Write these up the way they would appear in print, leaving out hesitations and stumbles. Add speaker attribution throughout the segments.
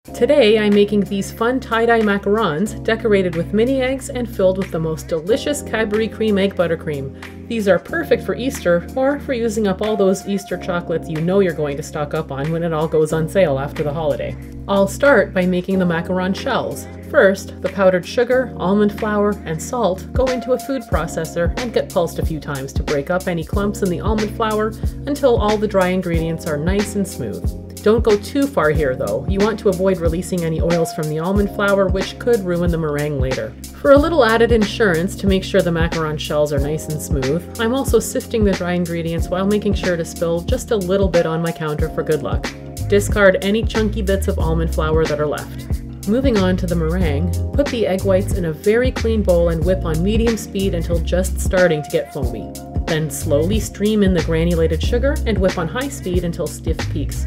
Speaker 1: Today I'm making these fun tie-dye macarons decorated with mini eggs and filled with the most delicious Cadbury Creme Egg Buttercream. These are perfect for Easter or for using up all those Easter chocolates you know you're going to stock up on when it all goes on sale after the holiday. I'll start by making the macaron shells. First, the powdered sugar, almond flour, and salt go into a food processor and get pulsed a few times to break up any clumps in the almond flour until all the dry ingredients are nice and smooth. Don't go too far here though. You want to avoid releasing any oils from the almond flour, which could ruin the meringue later. For a little added insurance to make sure the macaron shells are nice and smooth, I'm also sifting the dry ingredients while making sure to spill just a little bit on my counter for good luck. Discard any chunky bits of almond flour that are left. Moving on to the meringue, put the egg whites in a very clean bowl and whip on medium speed until just starting to get foamy. Then slowly stream in the granulated sugar and whip on high speed until stiff peaks.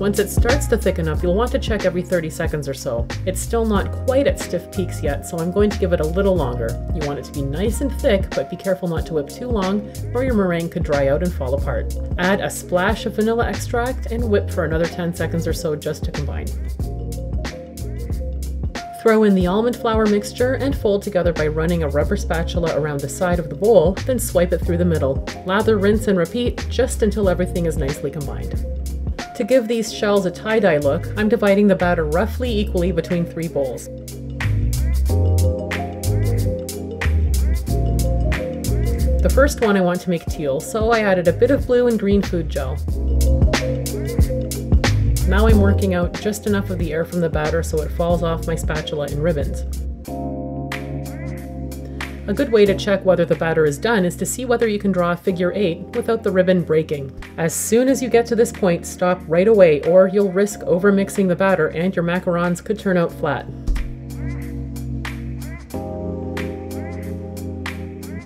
Speaker 1: Once it starts to thicken up, you'll want to check every 30 seconds or so. It's still not quite at stiff peaks yet, so I'm going to give it a little longer. You want it to be nice and thick, but be careful not to whip too long, or your meringue could dry out and fall apart. Add a splash of vanilla extract and whip for another 10 seconds or so just to combine. Throw in the almond flour mixture and fold together by running a rubber spatula around the side of the bowl, then swipe it through the middle. Lather, rinse, and repeat just until everything is nicely combined. To give these shells a tie-dye look, I'm dividing the batter roughly equally between 3 bowls. The first one I want to make teal, so I added a bit of blue and green food gel. Now I'm working out just enough of the air from the batter so it falls off my spatula in ribbons. A good way to check whether the batter is done is to see whether you can draw a figure 8 without the ribbon breaking. As soon as you get to this point, stop right away or you'll risk overmixing the batter and your macarons could turn out flat.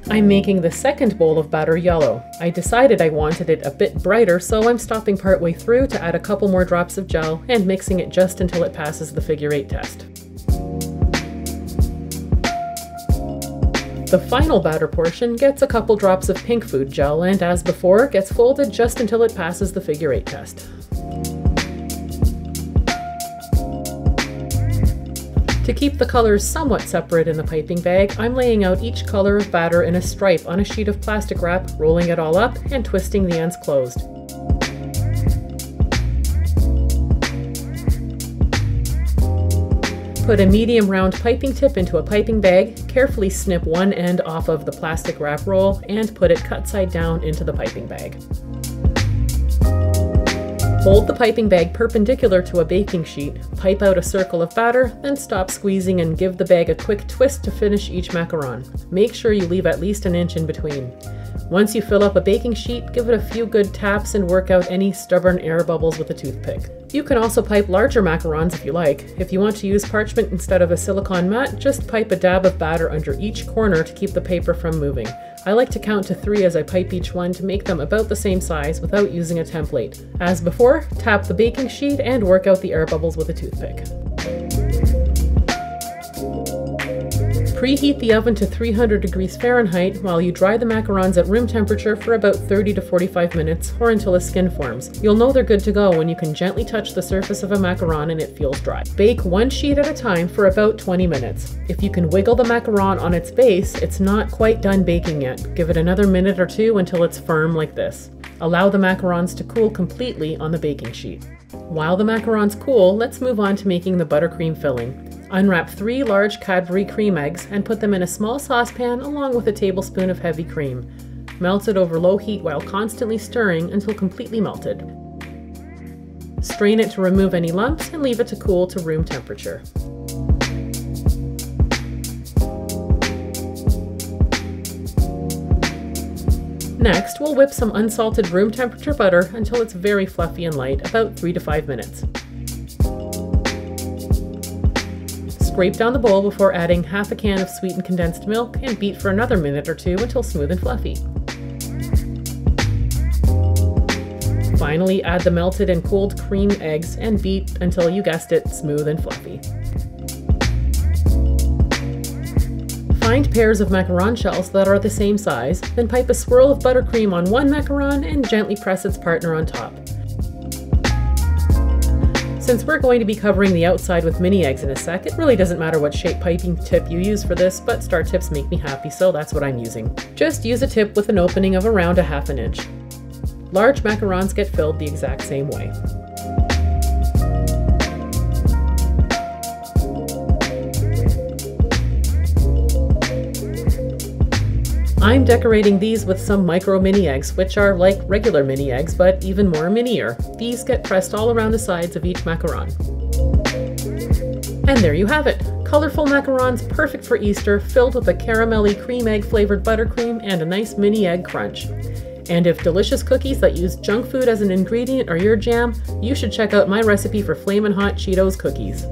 Speaker 1: I'm making the second bowl of batter yellow. I decided I wanted it a bit brighter, so I'm stopping partway through to add a couple more drops of gel and mixing it just until it passes the figure 8 test. The final batter portion gets a couple drops of pink food gel and, as before, gets folded just until it passes the figure 8 test. To keep the colors somewhat separate in the piping bag, I'm laying out each color of batter in a stripe on a sheet of plastic wrap, rolling it all up and twisting the ends closed. Put a medium round piping tip into a piping bag, carefully snip one end off of the plastic wrap roll, and put it cut side down into the piping bag. Hold the piping bag perpendicular to a baking sheet, pipe out a circle of batter, then stop squeezing and give the bag a quick twist to finish each macaron. Make sure you leave at least an inch in between. Once you fill up a baking sheet, give it a few good taps and work out any stubborn air bubbles with a toothpick. You can also pipe larger macarons if you like. If you want to use parchment instead of a silicone mat, just pipe a dab of batter under each corner to keep the paper from moving. I like to count to 3 as I pipe each one to make them about the same size without using a template. As before, tap the baking sheet and work out the air bubbles with a toothpick. Preheat the oven to 300 degrees Fahrenheit while you dry the macarons at room temperature for about 30 to 45 minutes or until a skin forms. You'll know they're good to go when you can gently touch the surface of a macaron and it feels dry. Bake one sheet at a time for about 20 minutes. If you can wiggle the macaron on its base, it's not quite done baking yet. Give it another minute or 2 until it's firm like this. Allow the macarons to cool completely on the baking sheet. While the macarons cool, let's move on to making the buttercream filling. Unwrap 3 large Cadbury Creme Eggs and put them in a small saucepan along with a tablespoon of heavy cream. Melt it over low heat while constantly stirring until completely melted. Strain it to remove any lumps and leave it to cool to room temperature. Next, we'll whip some unsalted room temperature butter until it's very fluffy and light, about 3 to 5 minutes. Scrape down the bowl before adding half a can of sweetened condensed milk and beat for another minute or 2 until smooth and fluffy. Finally, add the melted and cooled cream eggs and beat until you guessed it, smooth and fluffy. Find pairs of macaron shells that are the same size, then pipe a swirl of buttercream on one macaron and gently press its partner on top. Since we're going to be covering the outside with mini eggs in a sec, it really doesn't matter what shape piping tip you use for this, but star tips make me happy, so that's what I'm using. Just use a tip with an opening of around 1/2 inch. Large macarons get filled the exact same way. I'm decorating these with some micro mini eggs, which are like regular mini eggs, but even more minier. These get pressed all around the sides of each macaron. And there you have it! Colorful macarons perfect for Easter, filled with a caramelly cream egg flavored buttercream and a nice mini egg crunch. And if delicious cookies that use junk food as an ingredient are your jam, you should check out my recipe for Flamin' Hot Cheetos cookies.